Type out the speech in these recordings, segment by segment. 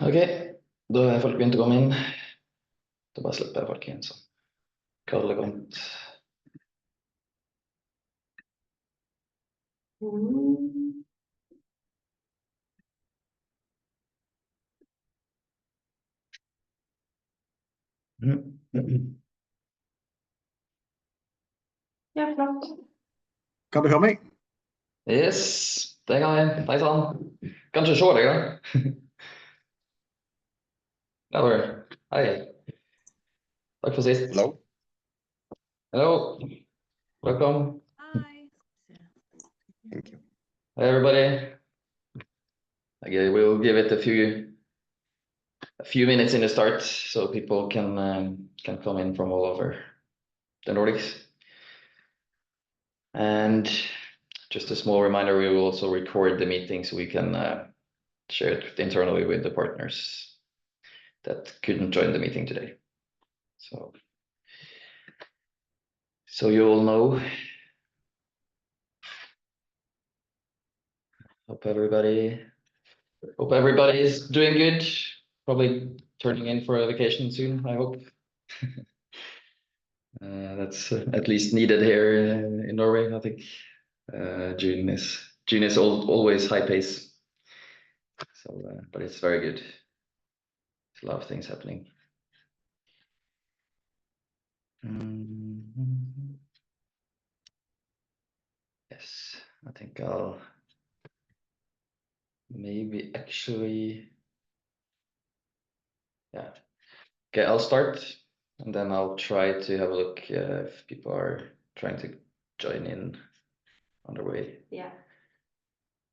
Ok, da har folk begynt å komme inn. Da bare slipper jeg folk inn, så Karl kommet. Ja, flott. Kan du høre meg? Yes, det kan jeg. Hei sann. Kan ikke se deg, da. Der var du. Hei. Takk for sist. Hello. Hello. Welcome. Hi. Thank you. Hi, everybody. Okay, we'll give it a few minutes in the start so people can come in from all over the Nordics. And just a small reminder, we will also record the meeting so we can share it internally with the partners that couldn't join the meeting today. So you all know. Hope everybody is doing good. Probably turning in for a vacation soon, I hope. That's at least needed here in Norway, I think. June is always high pace. So, but it's very good. There's a lot of things happening. Yes, I think I'll maybe actually, yeah. Okay, I'll start and then I'll try to have a look if people are trying to join in on their way. Yeah.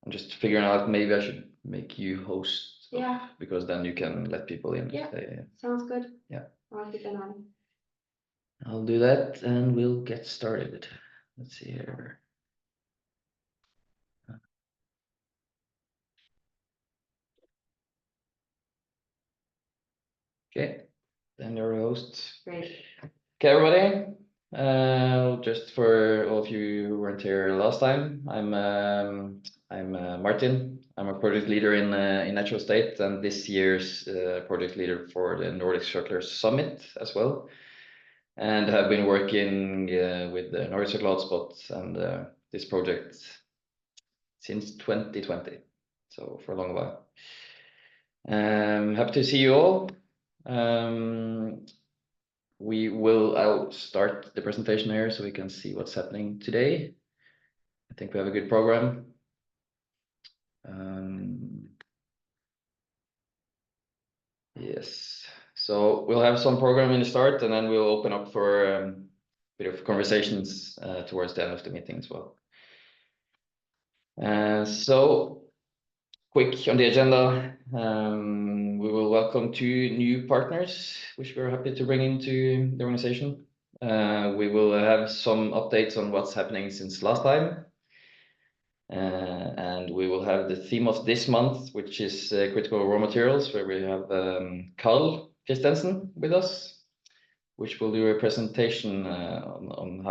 I'm just figuring out maybe I should make you host. Yeah. Because then you can let people in. Yeah. Sounds good. Yeah. I'll keep an eye. I'll do that and we'll get started. Let's see here. Okay, then you're a host. Great. Okay, everybody. Just for all of you who weren't here last time, I'm Martin. I'm a project leader in Natural State and this year's project leader for the Nordic Circular Summit as well. And have been working with the Nordic Circular Hotspot and this project since 2020, so for a long while. Happy to see you all. I'll start the presentation here so we can see what's happening today. I think we have a good program. Yes, so we'll have some program in the start and then we'll open up for a bit of conversations towards the end of the meeting as well. So quick on the agenda, we will welcome 2 new partners, which we're happy to bring into the organization. We will have some updates on what's happening since last time. And we will have the theme of this month, which is critical raw materials, where we have Karl Christensen with us, which will do a presentation on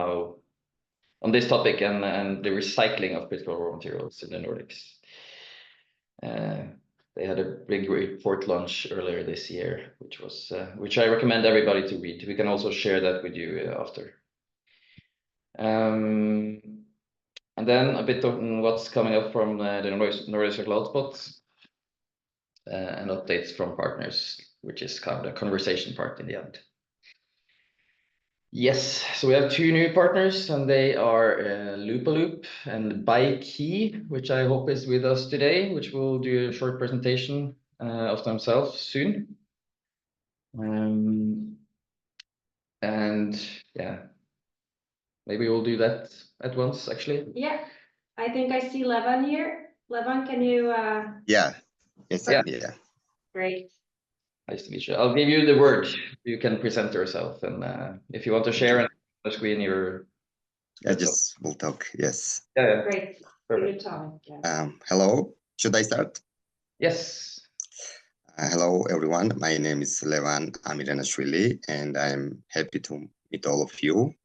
this topic and the recycling of critical raw materials in the Nordics. They had a big report launch earlier this year, which I recommend everybody to read. We can also share that with you after. And then a bit on what's coming up from the Nordic Circular Hotspot and updates from partners, which is kind of the conversation part in the end. Yes, so we have 2 new partners and they are Loopaloop and Bikey, which I hope is with us today, which will do a short presentation of themselves soon. And yeah, maybe we'll do that at once actually. Yeah, I think I see Levan here. Levan, can you? Yeah. Yes, Yeah. yeah. Great. Nice to meet you. I'll give you the word. You can present yourself, and if you want to share on the screen, I just will talk. Yes. Yeah. Great. Perfect. Good talk. Yeah. Hello. Should I start? Yes. Hello, everyone. My name is Levan Amiranashvili, and I'm happy to meet all of you.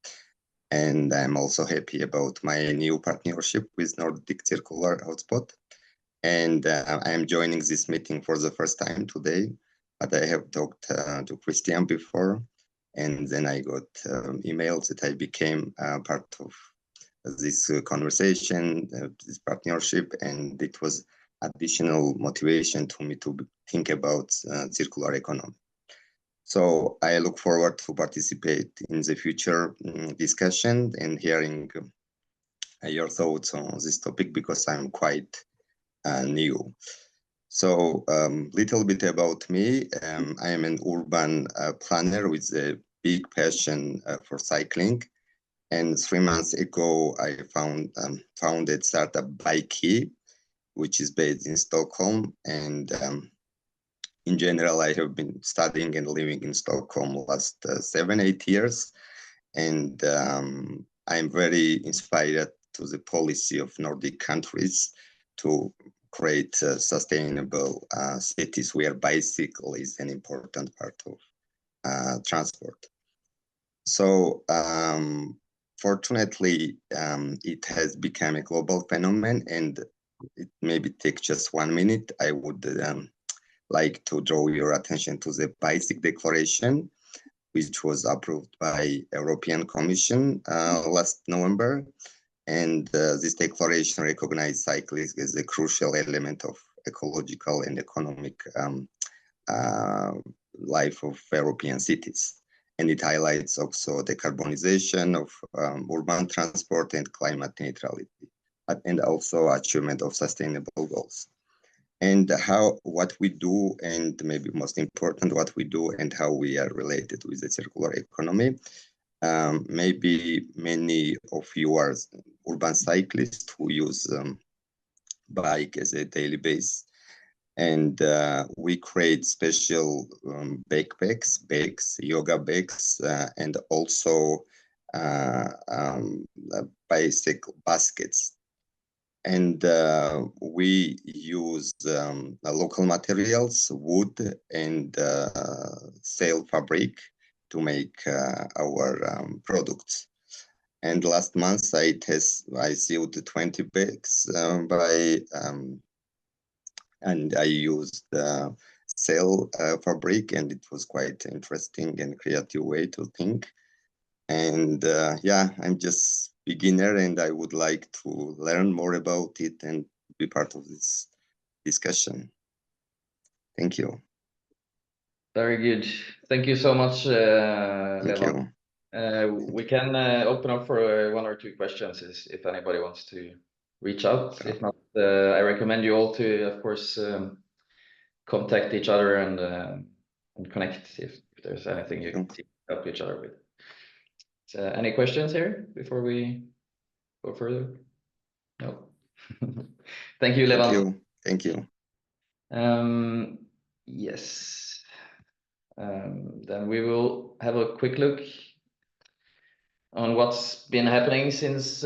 And I'm also happy about my new partnership with Nordic Circular Hotspot. And I am joining this meeting for the first time today, but I have talked to Christian before, and then I got emails that I became part of this conversation, this partnership, and it was additional motivation to me to think about circular economy. So I look forward to participate in the future discussion and hearing your thoughts on this topic, because I'm quite new. So little bit about me. I am an urban planner with a big passion for cycling. And 3 months ago, I founded startup Bikey, which is based in Stockholm. And in general, I have been studying and living in Stockholm last 7-8 years. And I'm very inspired to the policy of Nordic countries to create sustainable cities where bicycle is an important part of transport. So fortunately, it has become a global phenomenon, and it maybe take just 1 minute. I would like to draw your attention to the Bicycle Declaration, which was approved by European Commission last November. And this declaration recognized cycling as a crucial element of ecological and economic life of European cities. And it highlights also decarbonization of urban transport and climate neutrality, and also achievement of sustainable goals. And what we do, and maybe most important, what we do and how we are related with the circular economy. Maybe many of you are urban cyclists who use bike as a daily base. And we create special backpacks, bags, yoga bags, and also bicycle baskets. And we use local materials, wood and sail fabric to make our products. And last month I sealed 20 bags and I used sail fabric, and it was quite interesting and creative way to think. And yeah, I'm just beginner, and I would like to learn more about it and be part of this discussion. Thank you. Very good. Thank you so much, Thank Levan. you. We can open up for 1 or 2 questions if anybody wants to reach out. Sure. If not, I recommend you all to, of course, contact each other and connect if there's anything you can help each other with. So, any questions here before we go further? No. Thank you, Levan. Thank you. Yes. Then we will have a quick look on what's been happening since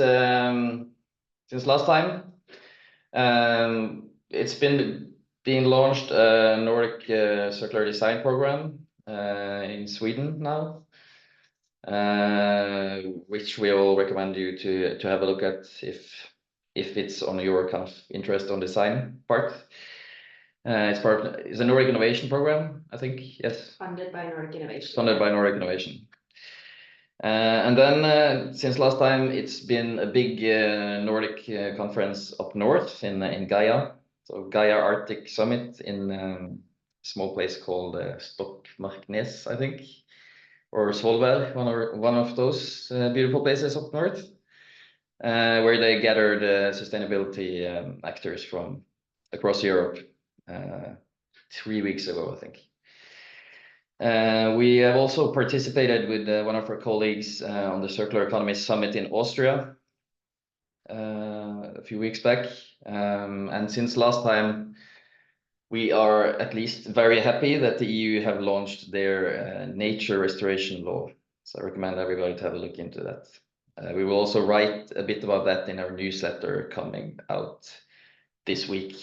last time. It's been being launched a Nordic Circular Design Program in Sweden now, which we all recommend you to have a look at if it's on your kind of interest on design part. It's a Nordic Innovation Program, I think. Yes. Funded by Nordic Innovation. Funded by Nordic Innovation. And then since last time, it's been a big Nordic conference up north in Gaia. So Gaia Arctic Summit in a small place called Stokmarknes, I think, or Svolvær, one of those beautiful places up north, where they gathered sustainability actors from across Europe 3 weeks ago, I think. We have also participated with one of our colleagues on the Circular Economy Summit in Austria a few weeks back. And since last time, we are at least very happy that the EU have launched their nature restoration law. So I recommend everybody to have a look into that. We will also write a bit about that in our newsletter coming out this week.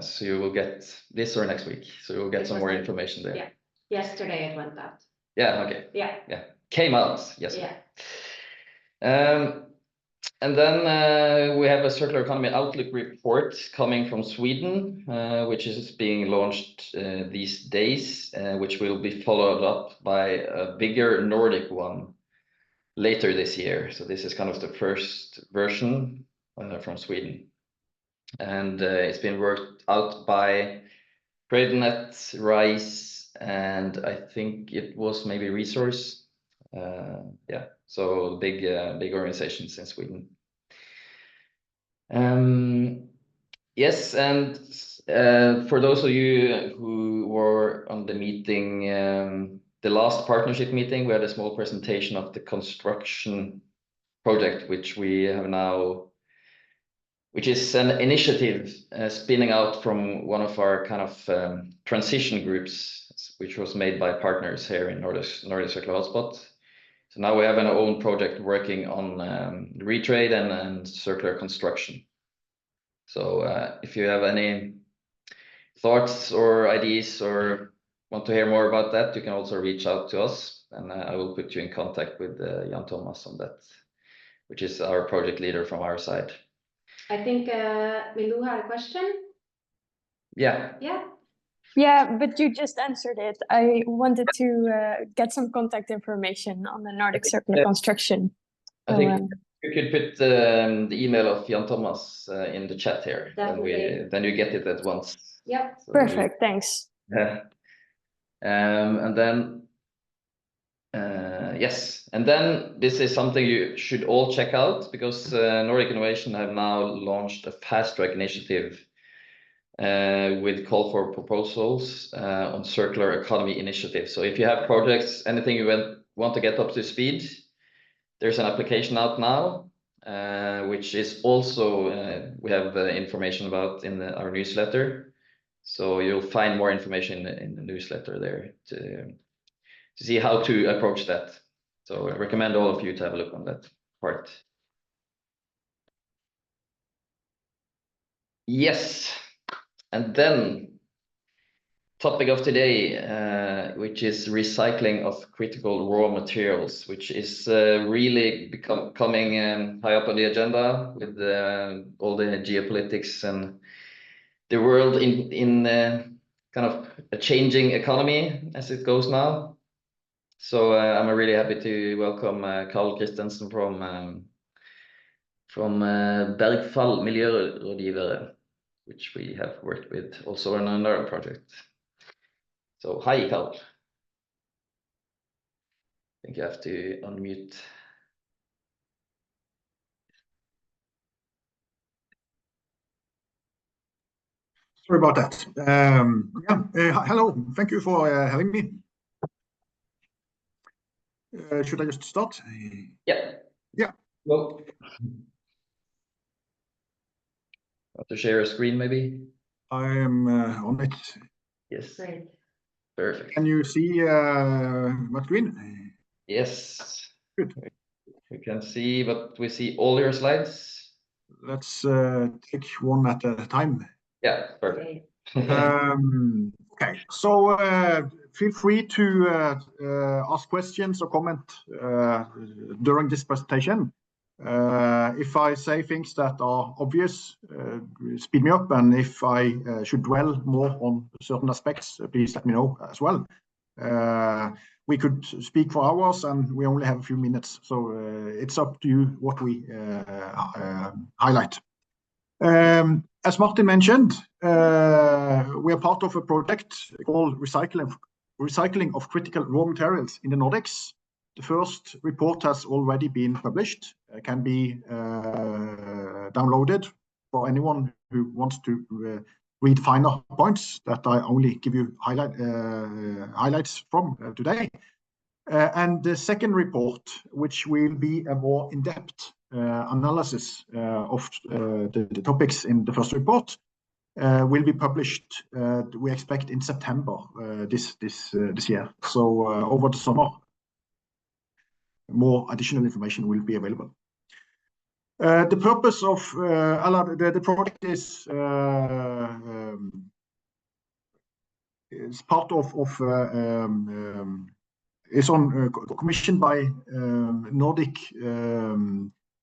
So you will get this or next week. So you'll get some more information there. Yeah. Yesterday it went out. Yeah, okay. Yeah. Yeah. Came out yesterday. Yeah. And then we have a circular economy outlook report coming from Sweden, which is being launched these days, which will be followed up by a bigger Nordic one later this year. So this is kind of the first version from Sweden. And it's been worked out by TradeNet, RISE, and I think it was maybe Resource. Yeah, so big organizations in Sweden. Yes, and for those of you who were on the meeting, the last partnership meeting, we had a small presentation of the construction project, which we have now, which is an initiative spinning out from one of our kind of transition groups, which was made by partners here in Nordic Circular Hotspot. So now we have an own project working on retrade and circular construction. So if you have any thoughts or ideas or want to hear more about that, you can also reach out to us, and I will put you in contact with Jan Thomas on that, which is our project leader from our side. I think Milou had a question. Yeah. Yeah, but you just answered it. I wanted to get some contact information on the Nordic Circular Construction. I think you could put the email of Jan Thomas in the chat here. Then you get it at once. Yep. So perfect, thanks. Yeah. And then yes, and then this is something you should all check out, because Nordic Innovation have now launched a fast track initiative with call for proposals on circular economy initiative. So if you have projects, anything you want to get up to speed, there's an application out now, which is also we have information about in our newsletter. So you'll find more information in the newsletter there to see how to approach that. So I recommend all of you to have a look on that part. Yes, and then topic of today, which is recycling of critical raw materials, which is really coming high up on the agenda with all the geopolitics and the world in kind of a changing economy as it goes now. So I'm really happy to welcome Carl Christensen from Bergfall Miljørådgivere, which we have worked with also on another project. So hi, Carl. I think you have to unmute. Sorry about that. Hello, thank you for having me. Should I just start? Yeah. Well, want to share a screen maybe? I am on it. Yes. Great. Perfect. Can you see my screen? Yes. Good. We can see, but we see all your slides. Let's take one at a time. Yeah, perfect. Okay, so feel free to ask questions or comment during this presentation. If I say things that are obvious, speed me up, and if I should dwell more on certain aspects, please let me know as well. We could speak for hours and we only have a few minutes, so it's up to you what we highlight. As Martin mentioned, we are part of a project called Recycling of Critical Raw Materials in the Nordics. The first report has already been published, can be downloaded for anyone who wants to read finer points that I only give you highlights from today. And the second report, which will be a more in-depth analysis of the topics in the first report, will be published, we expect, in September this year. So over the summer, more additional information will be available. The purpose of the project is part of is commissioned by Nordic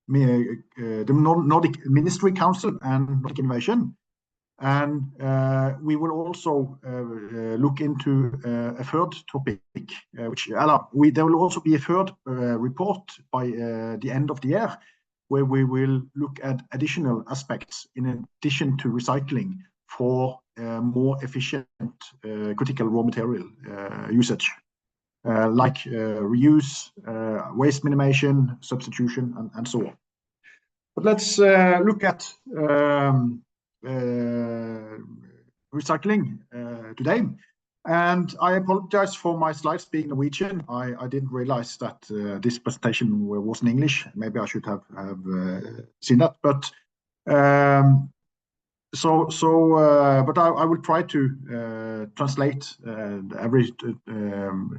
Nordic Ministry Council and Nordic Innovation. And we will also look into a third topic, there will also be a third report by the end of the year, where we will look at additional aspects in addition to recycling for more efficient critical raw material usage, like reuse, waste minimization, substitution, and so on. But let's look at recycling today. And I apologize for my slides being Norwegian. I didn't realize that this presentation was in English. Maybe I should have seen that. But but I will try to translate every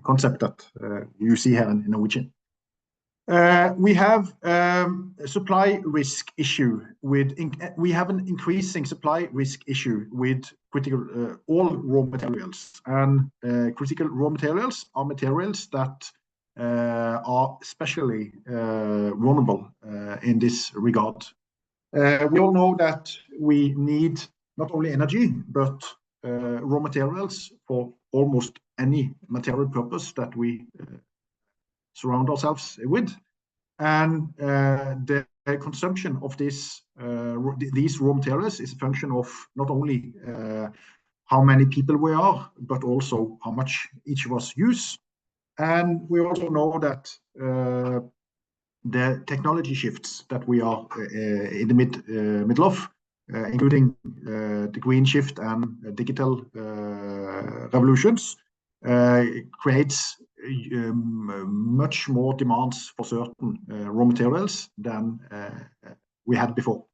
concept that you see here in Norwegian. We have a supply risk issue we have an increasing supply risk issue with critical all raw materials, and critical raw materials are materials that are especially vulnerable in this regard. We all know that we need not only energy but raw materials for almost any material purpose that we surround ourselves with, and the consumption of these raw materials is a function of not only how many people we are, but also how much each of us use. And we also know that the technology shifts that we are in the middle of, including the green shift and digital revolutions, creates much more demands for certain raw materials than we had before.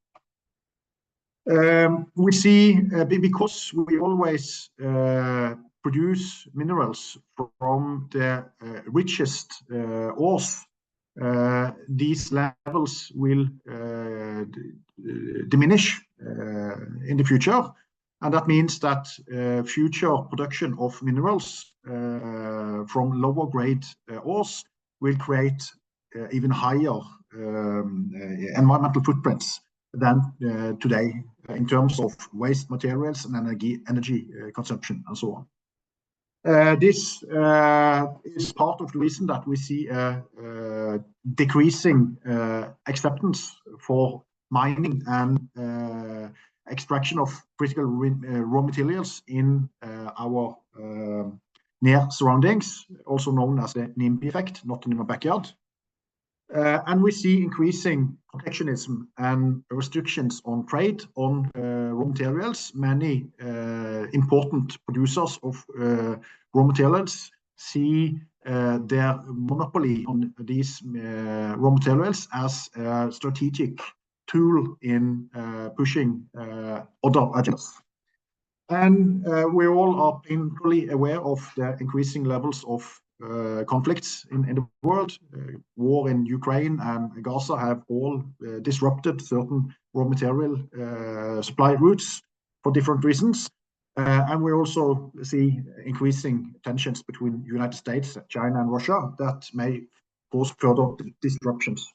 We see, because we always produce minerals from the richest ores, these levels will diminish in the future. And that means that future production of minerals from lower grade ores will create even higher environmental footprints than today in terms of waste materials and energy consumption and so on. This is part of the reason that we see a decreasing acceptance for mining and extraction of critical raw materials in our near surroundings, also known as the NIMBY effect, not in our backyard. And we see increasing protectionism and restrictions on trade on raw materials. Many important producers of raw materials see their monopoly on these raw materials as a strategic tool in pushing other agendas. And we all are painfully aware of the increasing levels of conflicts in the world. War in Ukraine and Gaza have all disrupted certain raw material supply routes for different reasons. And we also see increasing tensions between the United States, China, and Russia that may cause further disruptions.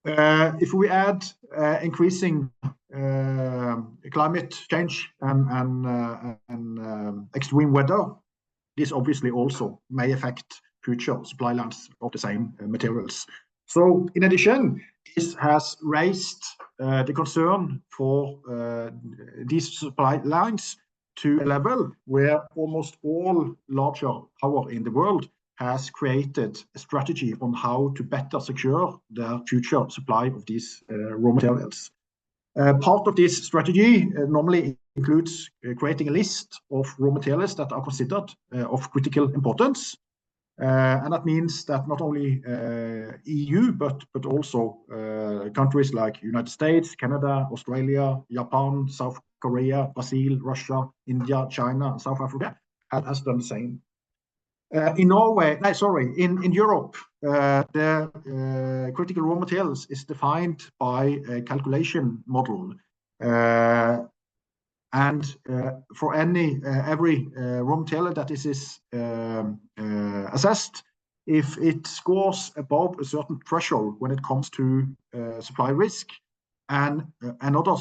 If we add increasing climate change and extreme weather, this obviously also may affect future supply lines of the same materials. So in addition, this has raised the concern for these supply lines to a level where almost all larger power in the world has created a strategy on how to better secure the future supply of these raw materials. Part of this strategy normally includes creating a list of raw materials that are considered of critical importance. And that means that not only EU, but also countries like United States, Canada, Australia, Japan, South Korea, Brazil, Russia, India, China, South Africa has done the same. In Norway, in Europe, the critical raw materials is defined by a calculation model. And for every raw material that is assessed, if it scores above a certain threshold when it comes to supply risk, and another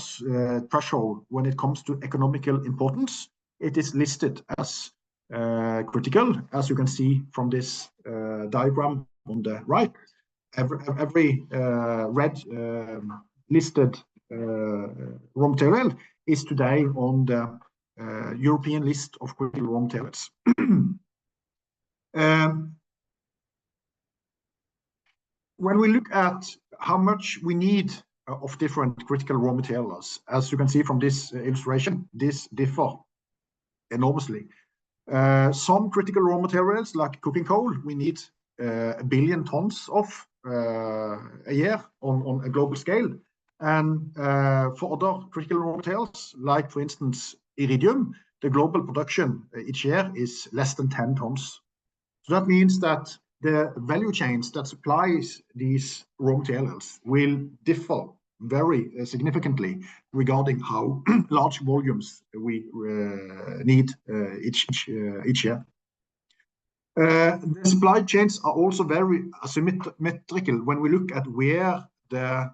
threshold when it comes to economical importance, it is listed as critical, as you can see from this diagram on the right. Every red listed raw material is today on the European list of critical raw materials. When we look at how much we need of different critical raw materials, as you can see from this illustration, this differ enormously. Some critical raw materials, like coking coal, we need 1 billion tons of a year on a global scale. And for other critical raw materials, like for instance iridium, the global production each year is less than 10 tons. So that means that the value chains that supplies these raw materials will differ very significantly regarding how large volumes we need each year. The supply chains are also very asymmetrical when we look at where the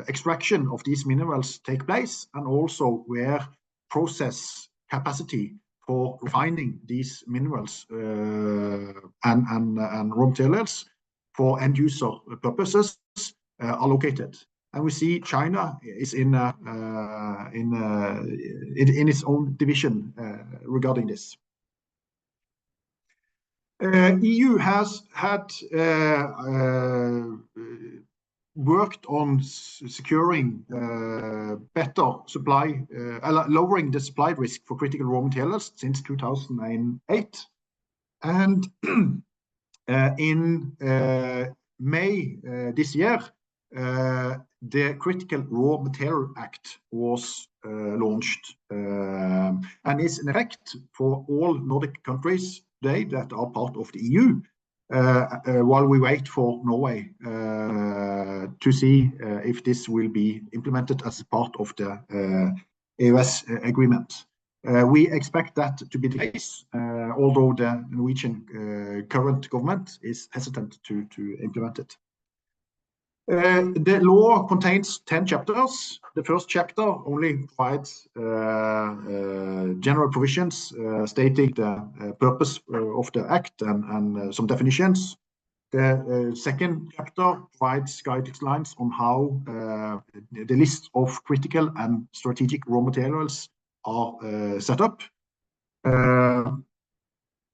extraction of these minerals take place, and also where process capacity for refining these minerals and raw materials for end user purposes are located. And we see China is in its own division regarding this. EU has had worked on securing better supply, lowering the supply risk for critical raw materials since 2008. And in May this year, the Critical Raw Material Act was launched and is in effect for all Nordic countries today that are part of the EU, while we wait for Norway to see if this will be implemented as part of the EØS agreement. We expect that to be the case, although the Norwegian current government is hesitant to implement it. The law contains 10 chapters. The first chapter only provides general provisions stating the purpose of the act and some definitions. The second chapter provides guidelines on how the list of critical and strategic raw materials are set up.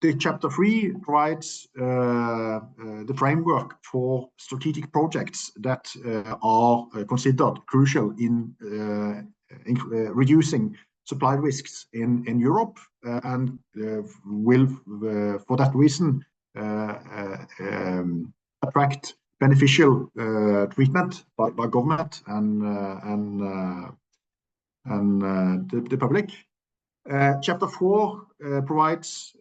The chapter 3 provides the framework for strategic projects that are considered crucial in reducing supply risks in Europe, and will, for that reason, attract beneficial treatment by government and the public. Chapter 4 provides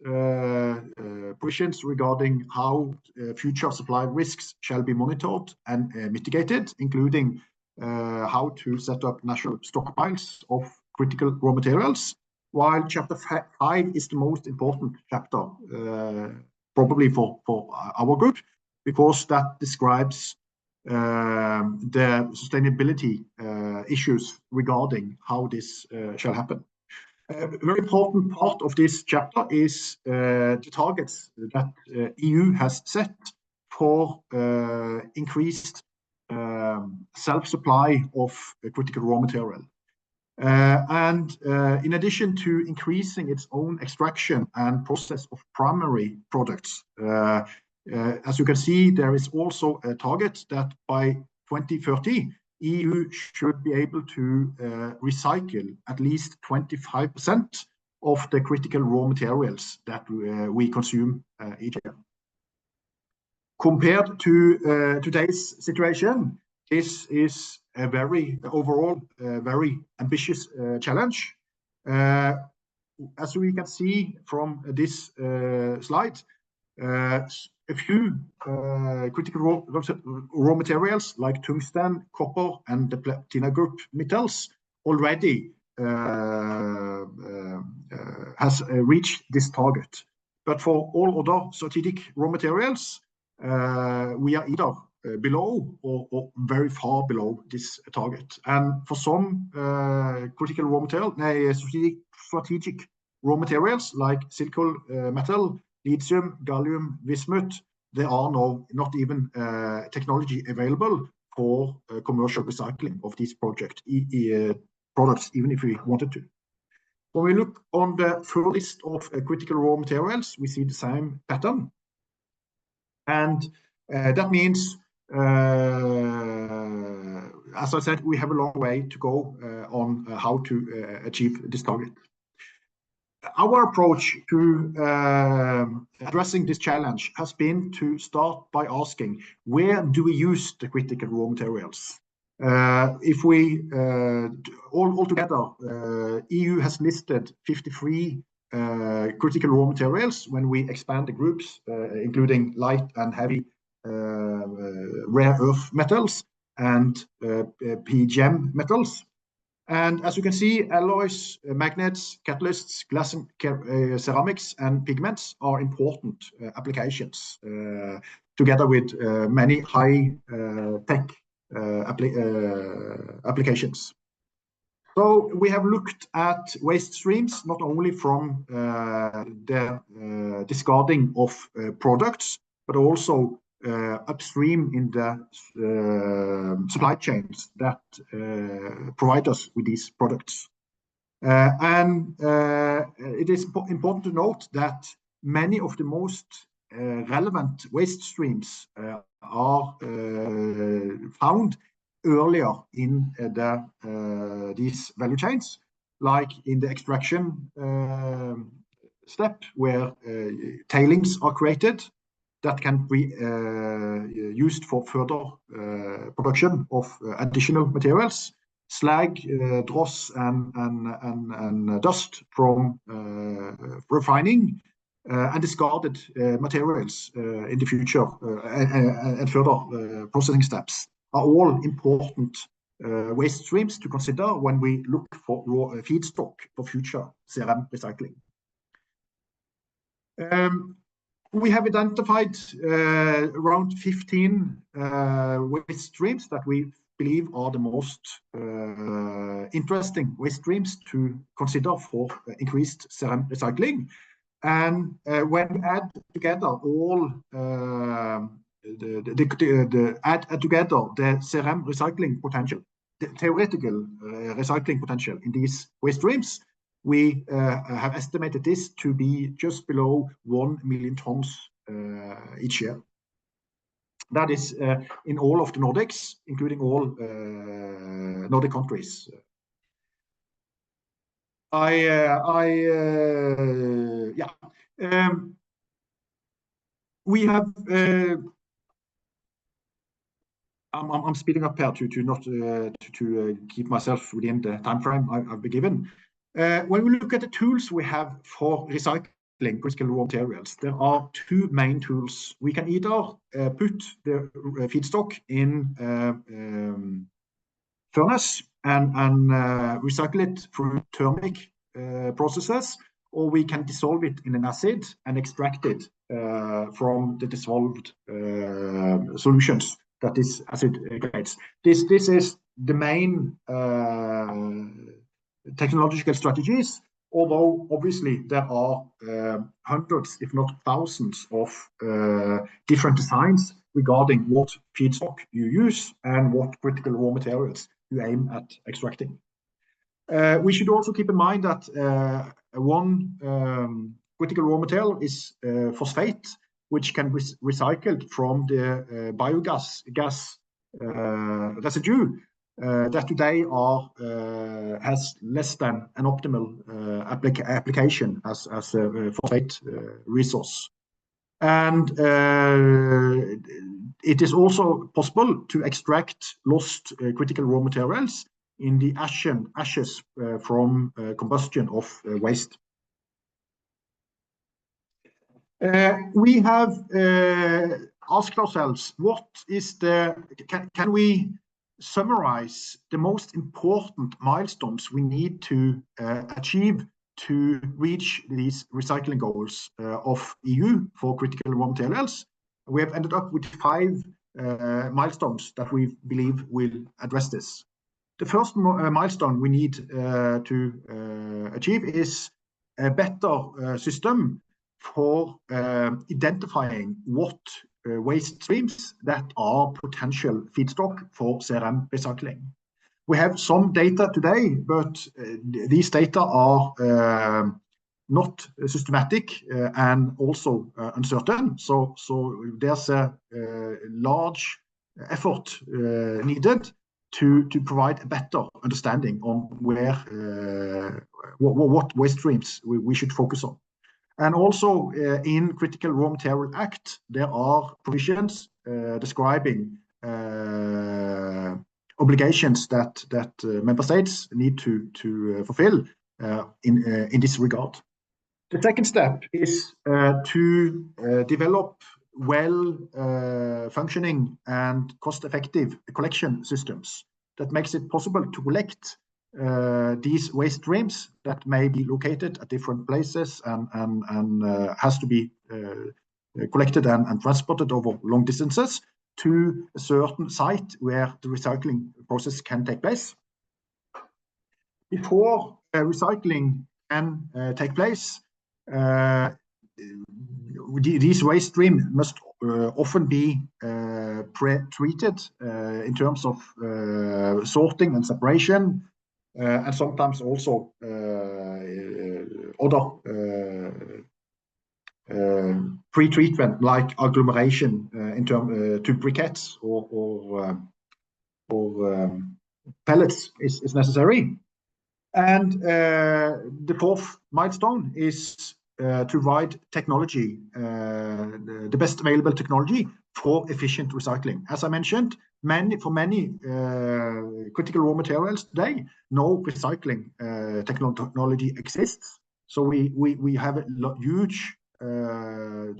provisions regarding how future supply risks shall be monitored and mitigated, including how to set up national stockpiles of critical raw materials, while Chapter 5 is the most important chapter, probably for our group, because that describes the sustainability issues regarding how this shall happen. A very important part of this chapter is the targets that EU has set for increased self-supply of critical raw material. And in addition to increasing its own extraction and process of primary products, as you can see, there is also a target that by 2030, EU should be able to recycle at least 25% of the critical raw materials that we consume each year. Compared to today's situation, this is a very ambitious challenge. As we can see from this slide, a few critical raw materials like tungsten, copper, and the platina group metals already has reached this target. but for all other strategic raw materials, we are either below or very far below this target. And for some critical raw material, strategic raw materials like silicon metal, lithium, gallium, bismuth, there are not even technology available for commercial recycling of these products, even if we wanted to. When we look on the full list of critical raw materials, we see the same pattern. And that means, as I said, we have a long way to go on how to achieve this target. Our approach to addressing this challenge has been to start by asking, where do we use the critical raw materials? If we altogether, EU has listed 53 critical raw materials. When we expand the groups, including light and heavy rare earth metals and PGM metals. And as you can see, alloys, magnets, catalysts, glass and ceramics, and pigments are important applications, together with many high-tech applications. So we have looked at waste streams, not only from the discarding of products, but also upstream in the supply chains that provide us with these products. And it is important to note that many of the most relevant waste streams are found earlier in these value chains, like in the extraction step, where tailings are created that can be used for further production of additional materials, slag, dross, and dust from refining, and discarded materials in the future, and further processing steps are all important waste streams to consider when we look for raw feedstock for future CRM recycling. We have identified around 15 waste streams that we believe are the most interesting waste streams to consider for increased CRM recycling. And when we add together all add together the CRM recycling potential, the theoretical recycling potential in these waste streams, we have estimated this to be just below 1 million tons each year. That is in all of the Nordics, including all Nordic countries. We have. I'm speeding up here to not to keep myself within the time frame I've been given. When we look at the tools we have for recycling critical raw materials, there are two main tools. We can either put the feedstock in furnace and recycle it through thermic processes, or we can dissolve it in an acid and extract it from the dissolved solutions that this acid creates. This is the main technological strategies, although obviously there are hundreds, if not thousands, of different designs regarding what feedstock you use and what critical raw materials you aim at extracting. We should also keep in mind that one critical raw material is phosphate, which can be recycled from the biogas residue that today has less than an optimal application as a phosphate resource. And it is also possible to extract lost critical raw materials in the ashes from combustion of waste. We have asked ourselves, what is can we summarize the most important milestones we need to achieve to reach these recycling goals of EU for critical raw materials, we have ended up with 5 milestones that we believe will address this. The first milestone we need to achieve is a better system for identifying what waste streams that are potential feedstock for CRM recycling. We have some data today, but these data are not systematic and also uncertain. So there's a large effort needed to provide a better understanding on where what waste streams we should focus on. And also in Critical Raw Material Act, there are provisions describing obligations that member states need to fulfill in this regard. The second step is to develop functioning and cost-effective collection systems that makes it possible to collect these waste streams that may be located at different places and has to be collected and transported over long distances to a certain site where the recycling process can take place. Before recycling can take place, these waste streams must often be pre-treated in terms of sorting and separation, and sometimes also other pre-treatment like agglomeration in terms to briquettes or pellets is necessary. And the fourth milestone is to provide technology, the best available technology for efficient recycling. As I mentioned, for many critical raw materials today, no recycling technology exists. So we have a huge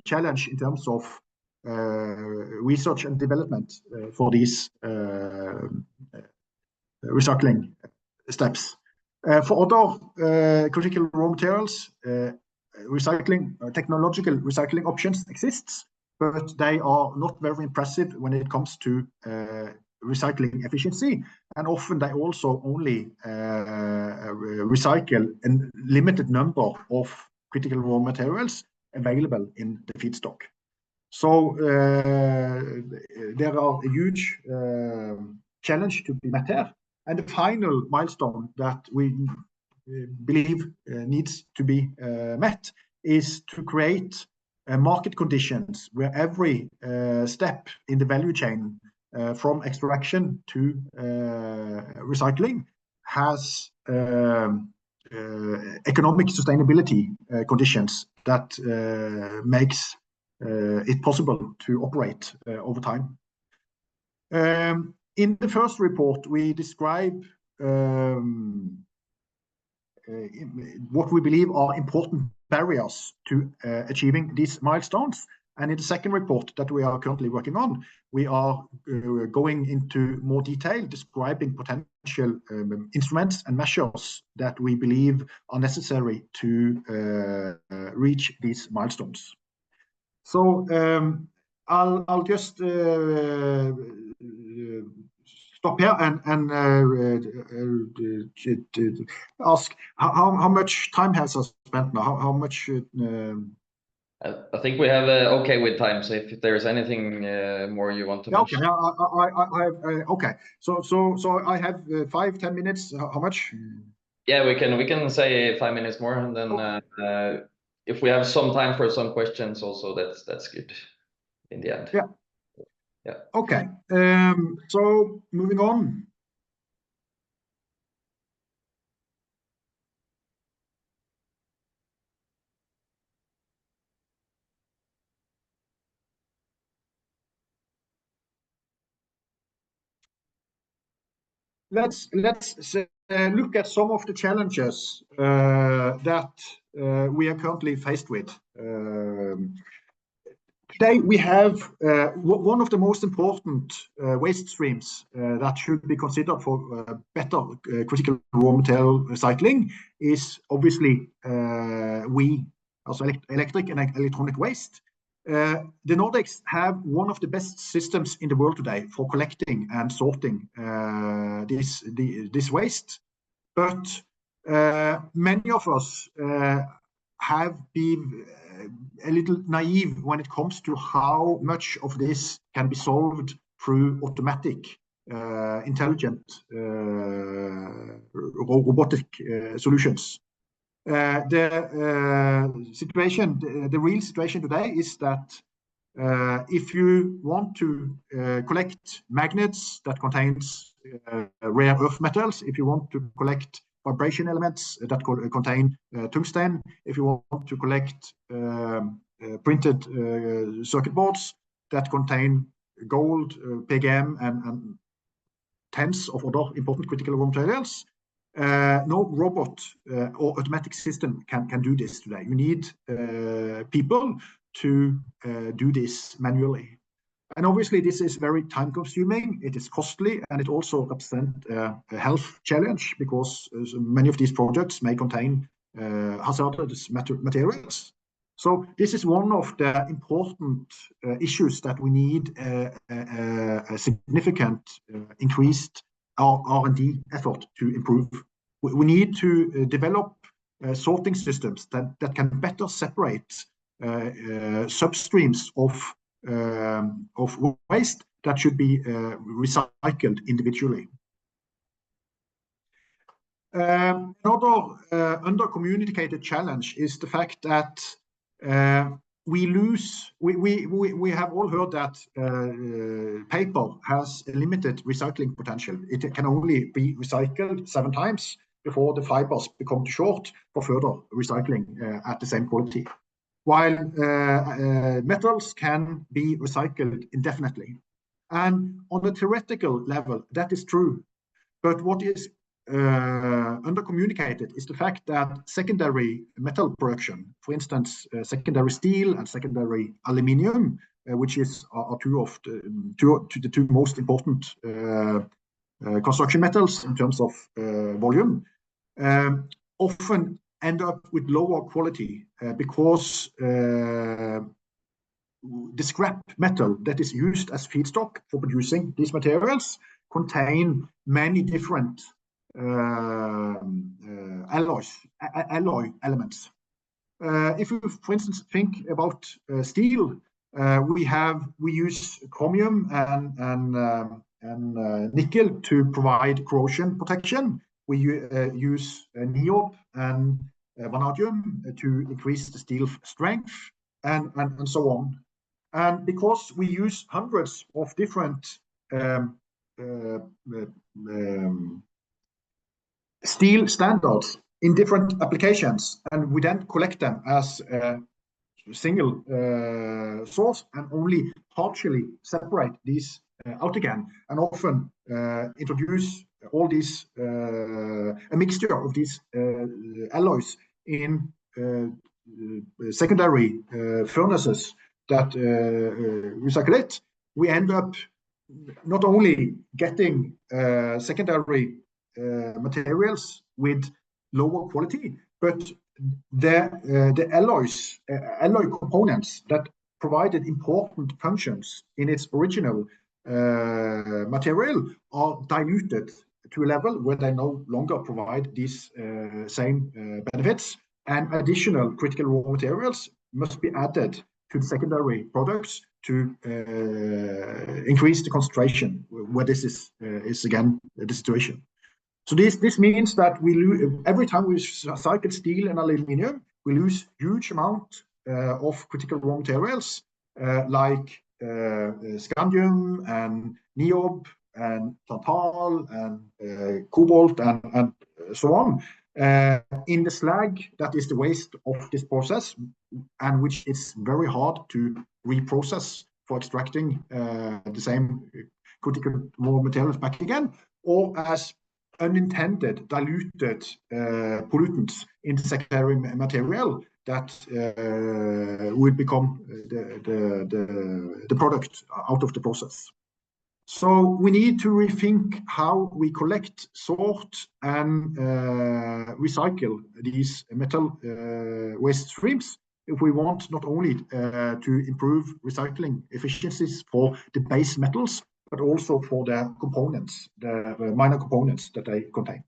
challenge in terms of research and development for these recycling steps. For other critical raw materials, technological recycling options exists, but they are not very impressive when it comes to recycling efficiency, and often they also only recycle a limited number of critical raw materials available in the feedstock. So there are a huge challenge to be met here. And the final milestone that we believe needs to be met is to create market conditions where every step in the value chain from extraction to recycling has economic sustainability conditions that makes it possible to operate over time. In the first report, we describe what we believe are important barriers to achieving these milestones. And in the second report that we are currently working on, we are going into more detail, describing potential instruments and measures that we believe are necessary to reach these milestones. So I'll just stop here and ask how much time has us spent now? How much? I think we have okay with time. So if there's anything more you want to mention. Okay, okay. So I have 5-10 minutes. How much? Yeah, we can say 5 minutes more, and then okay. If we have some time for some questions, also that's good in the end. Yeah. Yeah. Okay. So moving on. Let's look at some of the challenges that we are currently faced with. Today we have one of the most important waste streams that should be considered for better critical raw material recycling is obviously also electric and electronic waste. The Nordics have one of the best systems in the world today for collecting and sorting this waste, but many of us have been a little naive when it comes to how much of this can be solved through automatic, intelligent, robotic solutions. The real situation today is that if you want to collect magnets that contains rare earth metals, if you want to collect vibration elements that contain tungsten, if you want to collect printed circuit boards that contain gold, PGM, and tens of other important critical raw materials, no robot or automatic system can do this today. You need people to do this manually. And obviously this is very time consuming, it is costly, and it also represents a health challenge because many of these projects may contain hazardous materials. So this is one of the important issues that we need a significant increased R&D effort to improve. We need to develop sorting systems that can better separate substreams of waste that should be recycled individually. Another under-communicated challenge is the fact that we have all heard that paper has a limited recycling potential. It can only be recycled 7 times before the fibers become too short for further recycling at the same quality, while metals can be recycled indefinitely. And on a theoretical level, that is true. But what is under-communicated is the fact that secondary metal production, for instance, secondary steel and secondary aluminium, which are two of the two most important construction metals in terms of volume, often end up with lower quality because the scrap metal that is used as feedstock for producing these materials contain many different alloy elements. If you, for instance, think about steel, we use chromium and nickel to provide corrosion protection. We use niob and vanadium to increase the steel strength, and so on. And because we use hundreds of different steel standards in different applications, and we then collect them as a single source and only partially separate these out again, and often introduce all these a mixture of these alloys in secondary furnaces that recycle it, we end up not only getting secondary materials with lower quality, but the alloy components that provided important functions in its original material are diluted to a level where they no longer provide these same benefits, and additional critical raw materials must be added to the secondary products to increase the concentration, where this is again the situation. So this means that we lose, every time we recycle steel and aluminium, we lose huge amount of critical raw materials like scandium and niob and tantal and cobalt and so on in the slag that is the waste of this process, and which is very hard to reprocess for extracting the same critical raw materials back again, or as unintended diluted pollutants in the secondary material that will become the product out of the process. So we need to rethink how we collect, sort, and recycle these metal waste streams if we want not only to improve recycling efficiencies for the base metals, but also for the components, the minor components that they contain.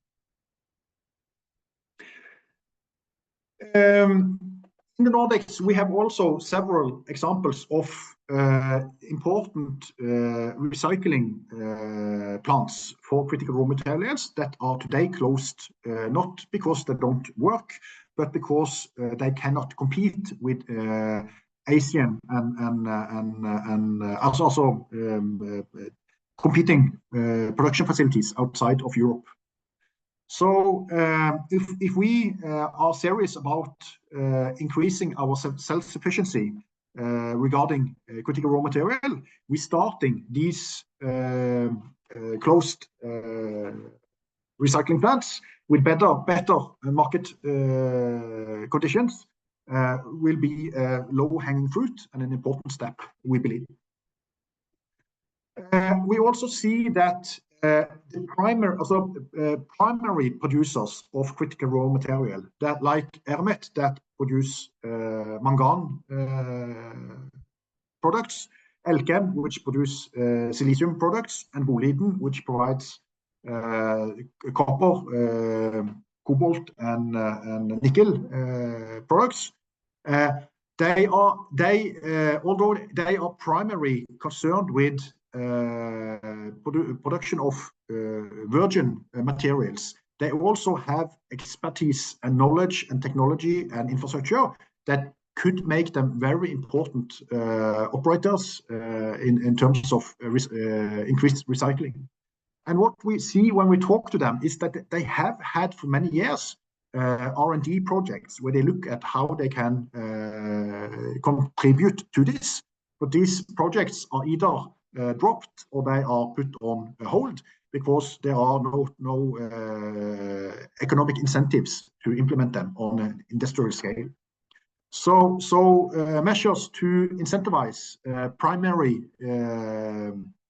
In the Nordics, we have also several examples of important recycling plants for critical raw materials that are today closed, not because they don't work, but because they cannot compete with Asian and also competing production facilities outside of Europe. So if we are serious about increasing our self-sufficiency regarding critical raw material, we're starting these closed recycling plants with better market conditions will be low-hanging fruit and an important step, we believe. We also see that the primary producers of critical raw material, that like Eramet, that produce mangan products, Elkem, which produce silicium products, and Boliden, which provides copper, cobalt, and nickel products. Although they are primarily concerned with production of virgin materials, they also have expertise and knowledge and technology and infrastructure that could make them very important operators in terms of increased recycling. And what we see when we talk to them is that they have had for many years R&D projects where they look at how they can contribute to this, but these projects are either dropped or they are put on hold because there are no economic incentives to implement them on an industrial scale. So measures to incentivize primary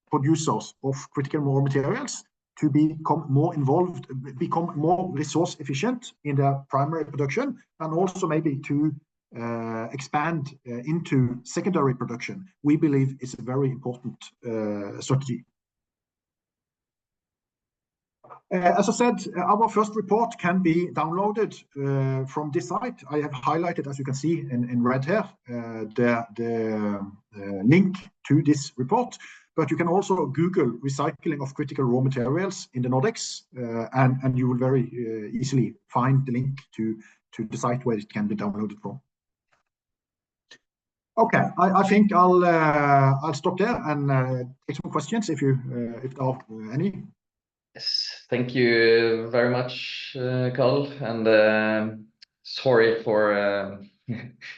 producers of critical raw materials to become more involved, become more resource efficient in their primary production, and also maybe to expand into secondary production, we believe is a very important strategy. As I said, our first report can be downloaded from this site. I have highlighted, as you can see in red here, the link to this report, but you can also Google recycling of critical raw materials in the Nordics, and you will very easily find the link to the site where it can be downloaded from. Okay, I think I'll stop there and take some questions if there are any. Yes, thank you very much, Carl, and sorry for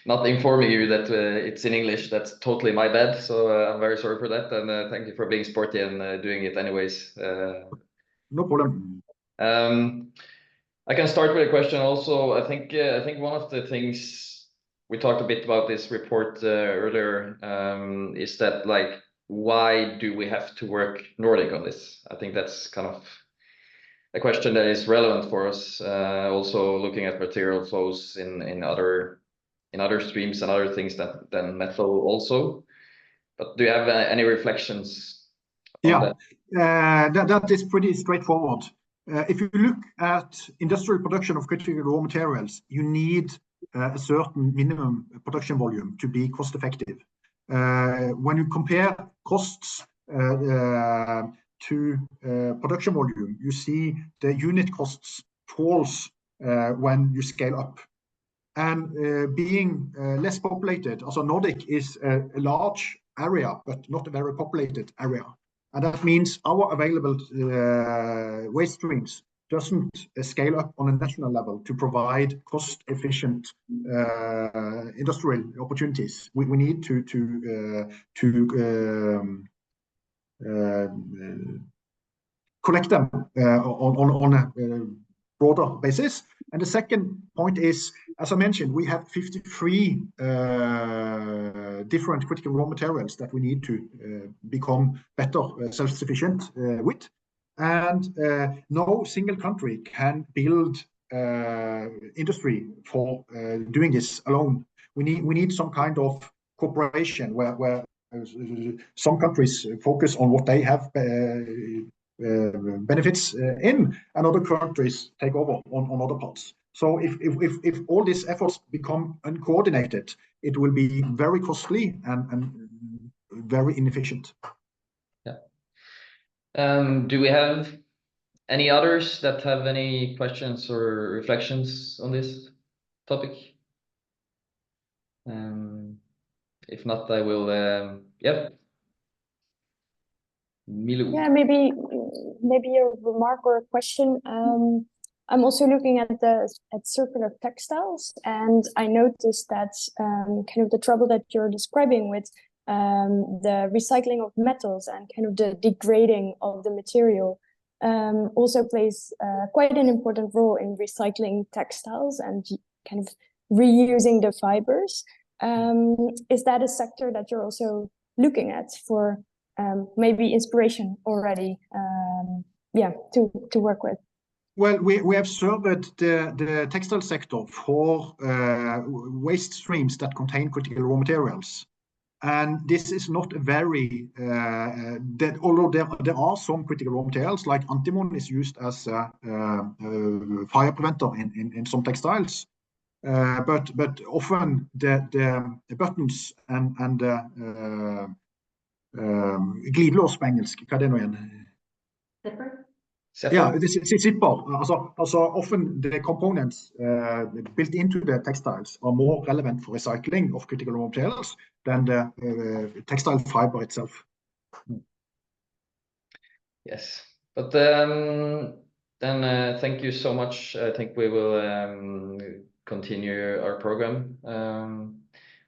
not informing you that it's in English. That's totally my bad, so I'm very sorry for that, and thank you for being sporty and doing it anyways. No problem. I can start with a question also. I think one of the things we talked a bit about this report earlier is that, like, why do we have to work Nordic on this? I think that's kind of a question that is relevant for us, also looking at material flows in other streams and other things than metal also. But do you have any reflections on that? That is pretty straightforward. If you look at industrial production of critical raw materials, you need a certain minimum production volume to be cost effective. When you compare costs to production volume, you see the unit costs falls when you scale up. And being less populated, also Nordic is a large area, but not a very populated area. And that means our available waste streams doesn't scale up on a national level to provide cost-efficient industrial opportunities. We need to collect them on a broader basis. And the second point is as I mentioned, we have 53 different critical raw materials that we need to become better self-sufficient with. And no single country can build industry for doing this alone. We need some kind of cooperation where some countries focus on what they have benefits in, and other countries take over on other parts. So if all these efforts become uncoordinated, it will be very costly and very inefficient. Yeah. Do we have any others that have any questions or reflections on this topic? If not, I will, yeah. Milou. Yeah, maybe a remark or a question. I'm also looking at circular textiles, and I noticed that kind of the trouble that you're describing with the recycling of metals and kind of the degrading of the material also plays quite an important role in recycling textiles and kind of reusing the fibers. Is that a sector that you're also looking at for maybe inspiration already, to work with? Well, we have surveyed the textile sector for waste streams that contain critical raw materials. And this is not very, although there are some critical raw materials, like antimony is used as a fire preventer in some textiles. But often the buttons and glidelås på engelsk, hva det nå igjen? Zipper? Yeah, this is zipper. Also often the components built into the textiles are more relevant for recycling of critical raw materials than the textile fiber itself. Yes, but then thank you so much. I think we will continue our program.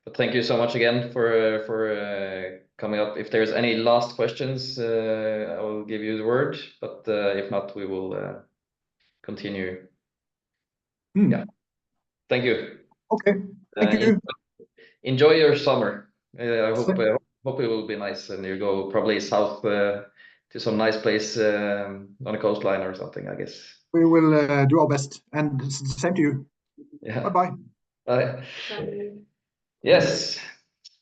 But thank you so much again for coming up. If there's any last questions, I will give you the word, but if not, we will continue. Yeah, thank you. Okay, thank you. Enjoy your summer. I hope it will be nice, and you go probably south to some nice place on the coastline or something, I guess. We will do our best, and same to you. Yeah. Bye-bye. Bye. Yes,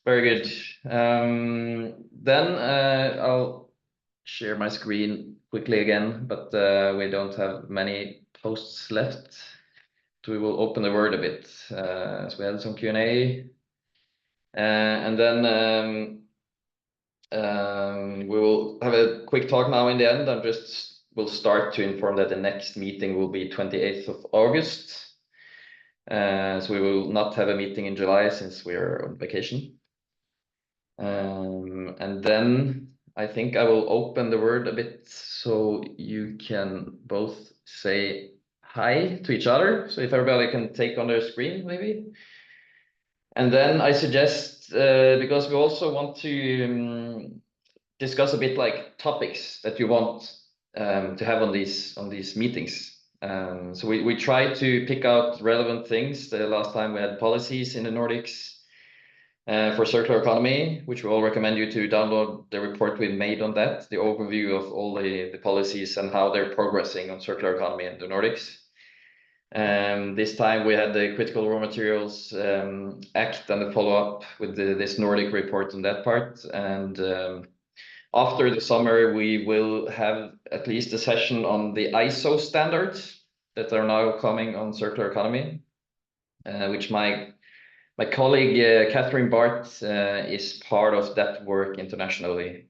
very good. Then I'll share my screen quickly again, but we don't have many posts left. So we will open the word a bit. So we had some Q&A. And then we will have a quick talk now in the end. We'll start to inform that the next meeting will be 28th of August. So we will not have a meeting in July since we're on vacation. And then I think I will open the word a bit so you can both say hi to each other. So if everybody can take on their screen, maybe. And then I suggest, because we also want to discuss a bit like topics that you want to have on these meetings. So we try to pick out relevant things. The last time we had policies in the Nordics for circular economy, which we all recommend you to download the report we made on that, the overview of all the policies and how they're progressing on circular economy in the Nordics. This time we had the Critical Raw Materials Act and the follow-up with this Nordic report on that part. And after the summer, we will have at least a session on the ISO standards that are now coming on circular economy, which my colleague Catherine Barth is part of that work internationally.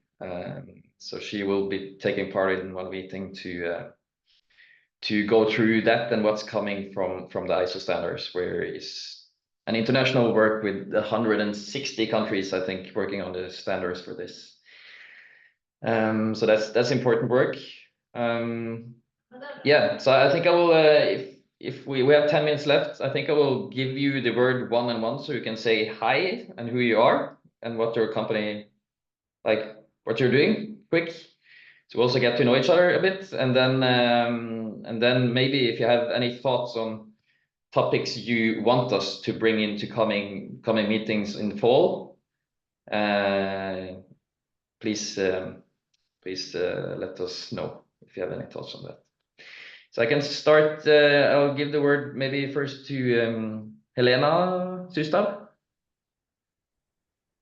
So she will be taking part in one meeting to go through that and what's coming from the ISO standards, where is an international work with 160 countries, I think, working on the standards for this. So that's important work. Yeah, so I think I will, if we have 10 minutes left, I think I will give you the word one-on-one so you can say hi and who you are and what your company, like what you're doing, quick. So we also get to know each other a bit, and then maybe if you have any thoughts on topics you want us to bring into coming meetings in the fall, please let us know if you have any thoughts on that. So I can start. I'll give the word maybe first to Helena Sustad.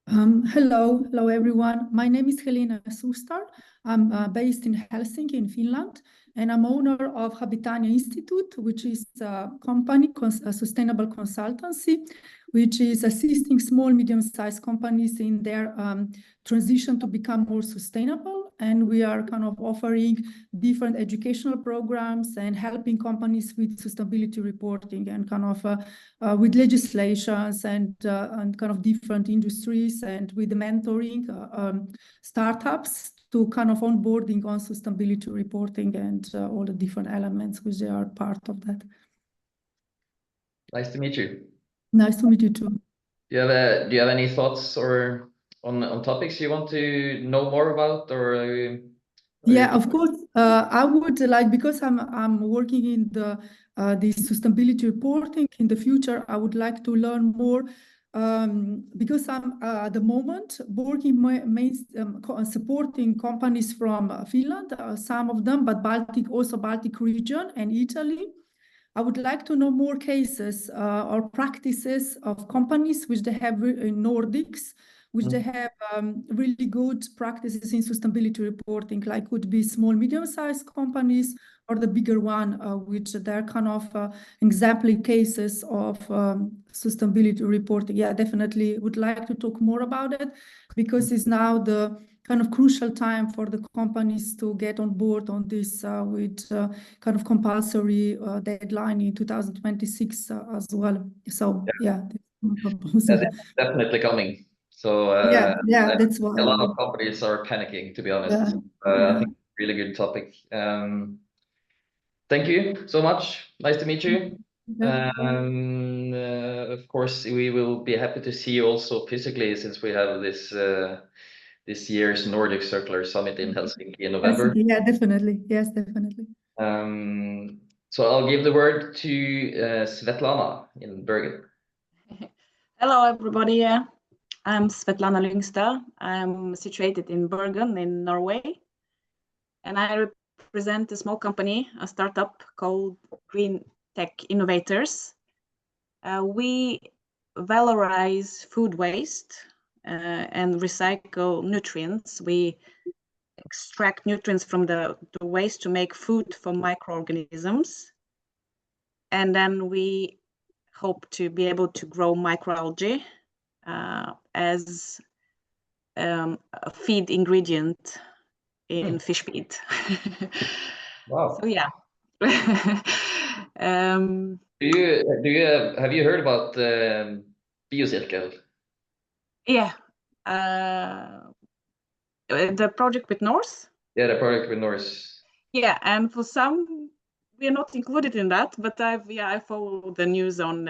Hello everyone. My name is Helena Sustad. I'm based in Helsinki in Finland, and I'm owner of Habitania Institute, which is a company, a sustainable consultancy, which is assisting small, medium-sized companies in their transition to become more sustainable. And we are kind of offering different educational programs and helping companies with sustainability reporting and kind of with legislations and kind of different industries, and with the mentoring startups to kind of onboarding on sustainability reporting and all the different elements which are part of that. Nice to meet you. Nice to meet you too. Do you have any thoughts or on topics you want to know more about, or? Yeah, of course. I would like, because I'm working in the sustainability reporting in the future, I would like to learn more because I'm at the moment working supporting companies from Finland, some of them, but Baltic region and Italy. I would like to know more cases or practices of companies which they have in Nordics, which they have really good practices in sustainability reporting, like would be small, medium-sized companies, or the bigger one, which they're kind of exemplary cases of sustainability reporting. Yeah, definitely would like to talk more about it, because it's now the kind of crucial time for the companies to get on board on this with kind of compulsory deadline in 2026 as well. So yeah, That's definitely coming. So yeah, that's why a lot of companies are panicking, to be honest. I think really good topic. Thank you so much. Nice to meet you. Of course, we will be happy to see you also physically, since we have this this year's Nordic Circular Summit in Helsinki in November. Yeah, definitely. Yes, definitely. So I'll give the word to Svetlana in Bergen. Hello, everybody. I'm Svetlana Lyngstad. I'm situated in Bergen in Norway, and I represent a small company, a startup called Green Tech Innovators. We valorize food waste and recycle nutrients. We extract nutrients from the waste to make food for microorganisms, and then we hope to be able to grow microalgae as a feed ingredient in fish feed. Wow. So yeah. Have you heard about BioCirkel? Yeah. The project with Norse? Yeah, the project with Norse. Yeah, and for some, we are not included in that, but I follow the news on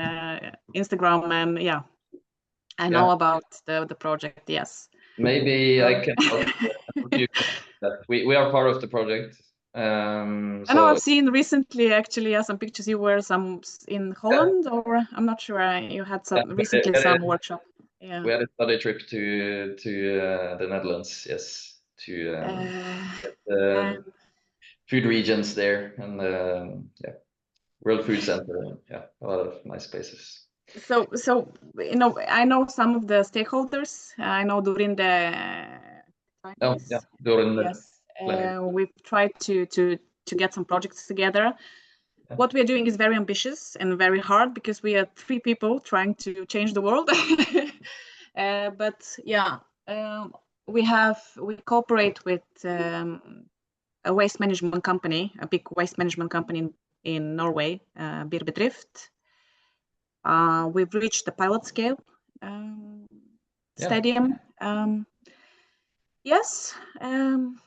Instagram, and yeah, I know about the project. Yes. Maybe I can help you. We are part of the project. I know I've seen recently, actually, some pictures. You were some in Holland, or I'm not sure. You had some recently some workshop. Yeah. We had a study trip to the Netherlands. Yes, to food regions there, and yeah, World Food Center. Yeah, a lot of nice places. So you know, I know some of the stakeholders. I know Dorinde. Oh yeah, Dorinde. Yes, we've tried to get some projects together. Yeah. What we are doing is very ambitious and very hard, because we are 3 people trying to change the world. But yeah, we cooperate with a waste management company, a big waste management company in Norway, Birbedrift. We've reached the pilot scale stadium. Yes, and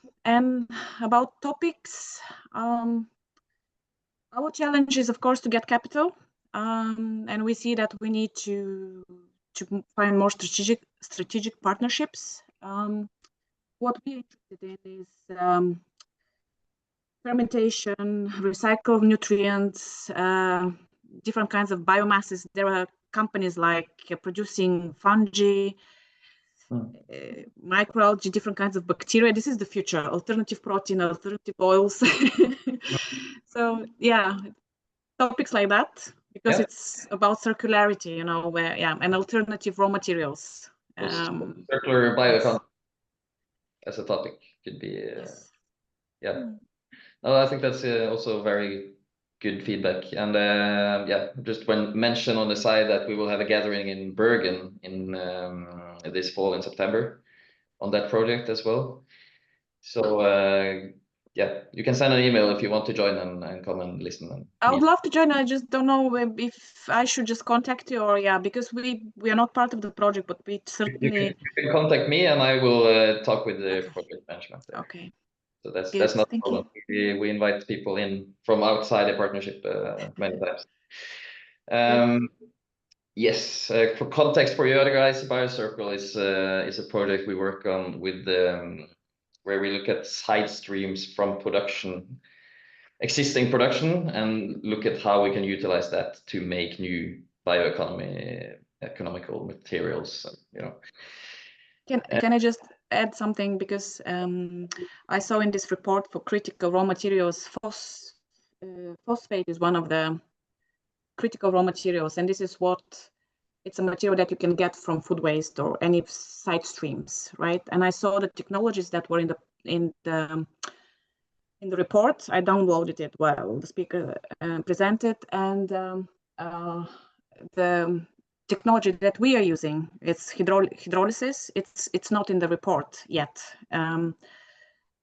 about topics, our challenge is, of course, to get capital, and we see that we need to find more strategic partnerships. What we're interested in is fermentation, recycle nutrients, different kinds of biomasses. There are companies like producing fungi, microalgae, different kinds of bacteria. This is the future: alternative protein, alternative oils. So yeah, topics like that, because it's about circularity, you know, where and alternative raw materials. Circular bioeconomy as a topic could be No, I think that's also very good feedback. And just mention on the side that we will have a gathering in Bergen in this fall in September on that project as well. So you can send an email if you want to join and come and listen. I would love to join. I just don't know if I should just contact you or because we are not part of the project, but we certainly. You can contact me and I will talk with the project management there. Okay. So that's not a problem. We invite people in from outside the partnership many times. Yes, for context for you other guys, BioCircle is a project we work on with where we look at side streams from existing production, and look at how we can utilize that to make new economical materials. Can I just add something, because I saw in this report for critical raw materials, phosphate is one of the critical raw materials, and this is it's a material that you can get from food waste or any side streams, right? And I saw the technologies that were in the report. I downloaded it while the speaker presented, and the technology that we are using, it's hydrolysis. It's not in the report yet,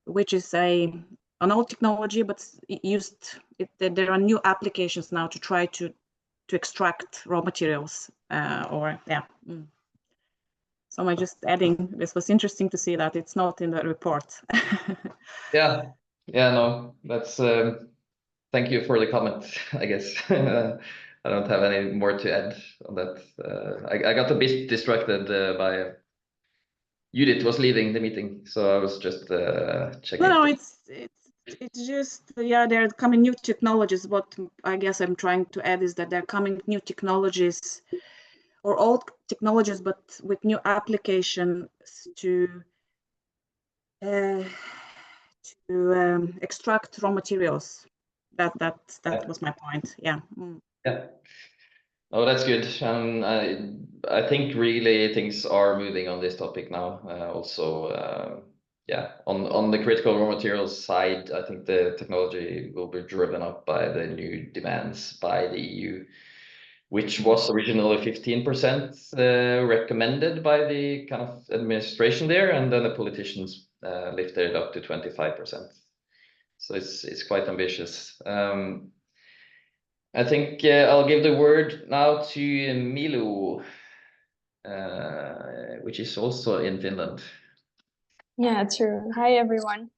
which is an old technology, but there are new applications now to try to extract raw materials. So I'm just adding, this was interesting to see that it's not in the report. No, that's thank you for the comment, I guess. I don't have any more to add on that. I got a bit distracted by Judith was leading the meeting, so I was just checking. No, it's just there are coming new technologies. What I guess I'm trying to add is that there are coming new technologies, or old technologies, but with new applications to extract raw materials. That was my point. Oh, that's good. I think really things are moving on this topic now. Also, on the critical raw materials side, I think the technology will be driven up by the new demands by the EU, which was originally 15% recommended by the kind of administration there, and then the politicians lifted it up to 25%. So it's quite ambitious. I think I'll give the word now to Milo, which is also in Finland. Yeah, true. Hi, everyone.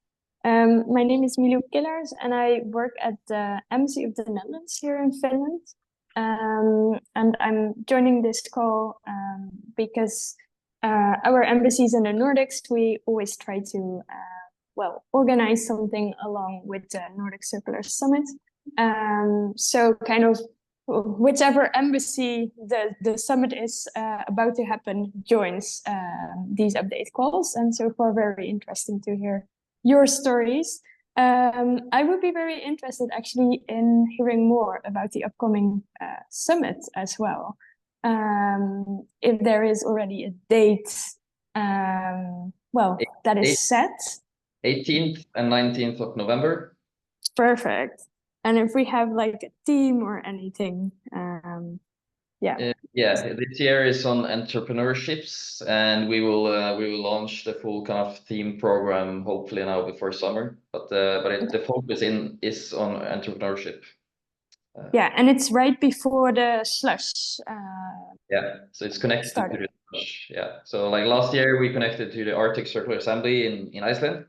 My name is Milo Killers, and I work at the Embassy of the Netherlands here in Finland. And I'm joining this call because our embassies in the Nordics, we always try to organize something along with the Nordic Circular Summit. So kind of whichever embassy the summit is about to happen joins these update calls, and so far very interesting to hear your stories. I would be very interested actually in hearing more about the upcoming summit as well. If there is already a date, that is set. 18th and 19th of November. Perfect. And if we have like a theme or anything, this year is on entrepreneurships, and we will launch the full kind of theme program hopefully now before summer. But the focus is on entrepreneurship. And it's right before the slush. So it's connected to the slush. So like last year we connected to the Arctic Circular Assembly in Iceland.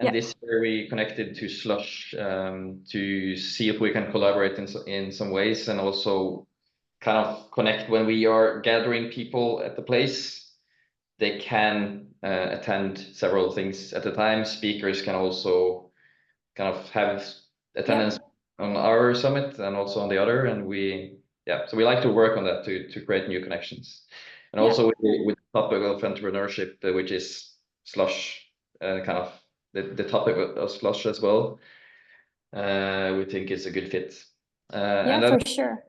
And this year we connected to Slush to see if we can collaborate in some ways, and also kind of connect when we are gathering people at the place. They can attend several things at a time. Speakers can also kind of have attendance on our summit and also on the other, and so we like to work on that to create new connections, and Yeah. also with the topic of entrepreneurship, which is Slush, kind of the topic of Slush as well. We think is a good fit. Yeah, and then, for sure.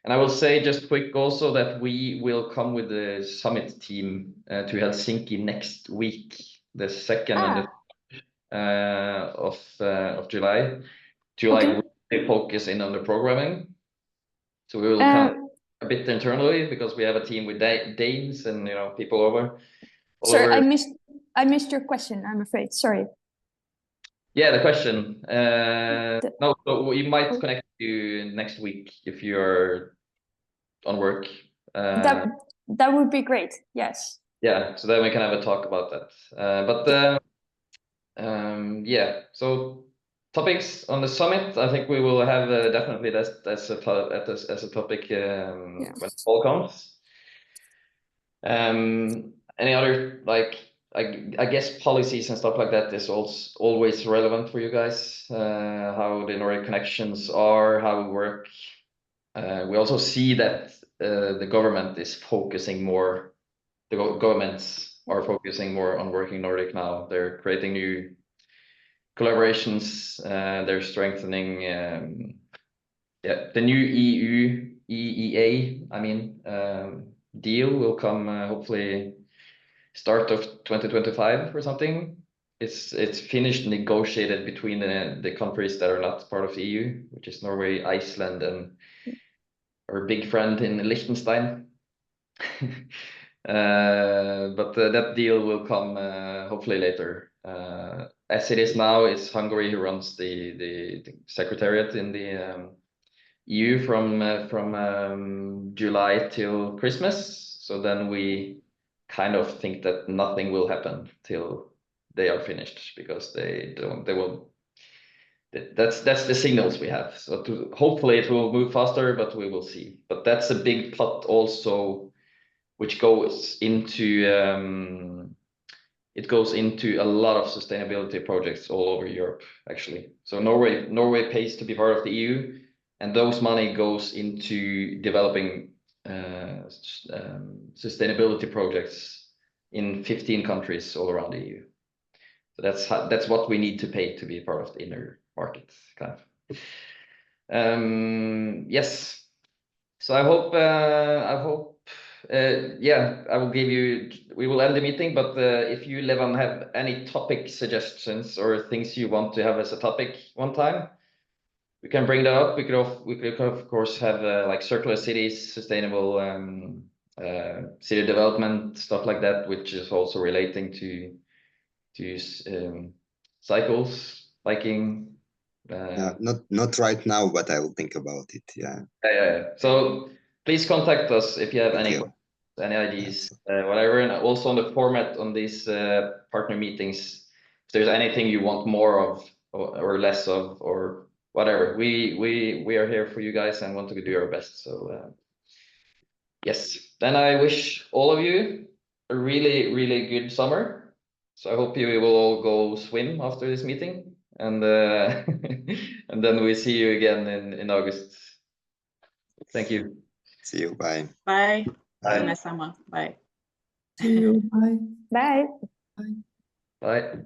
and I will say just quick also that we will come with the summit team to Helsinki next week, the 2nd and the of July, to Okay. like really focus in on the programming. So we will come a bit internally because we have a team with Danes and people all Sorry, over. I missed your question, I'm afraid. Sorry. Yeah, the question. No, so we might connect you next week if you're on work. That would be great. Yes. Yeah, so then we can have a talk about that. Yeah, so topics on the summit, I think we will have definitely that as a topic when fall comes. Any other, like, I guess policies and stuff like that is also always relevant for you guys, how the Nordic connections are, how we work. We also see that the government is focusing more, governments are focusing more on working Nordic now. They're creating new collaborations, they're strengthening the new EU EEA, deal will come hopefully start of 2025 or something. It's finished, negotiated between the countries that are not part of the EU, which is Norway, Iceland, and our big friend in Liechtenstein. But that deal will come hopefully later. As it is now, it's Hungary who runs the secretariat in the EU from July till Christmas. So then we kind of think that nothing will happen till they are finished, because they will. That's the signals we have. So hopefully it will move faster, but we will see. But that's a big pot also, which goes into a lot of sustainability projects all over Europe, actually. So Norway pays to be part of the EU, and those money goes into developing sustainability projects in 15 countries all around the EU. So that's what we need to pay to be part of the inner market, kind of. Yes. So I hope we will end the meeting, but if you, Levan, have any topic suggestions or things you want to have as a topic one time, we can bring that up. We could of course have like circular cities, sustainable city development, stuff like that, which is also relating to cycles, biking. Not right now, but I will think about it. Yeah. So please contact us if you have any ideas, whatever, and also on the format on these partner meetings, if there's anything you want more of or less of or whatever, we are here for you guys and want to do our best. So yes, then I wish all of you a really, really good summer. So I hope you will all go swim after this meeting, and and then we see you again in August. Thank you. See you. Bye. Bye. Bye. Have a nice summer. Bye. See you. Bye. Bye. Bye. Bye.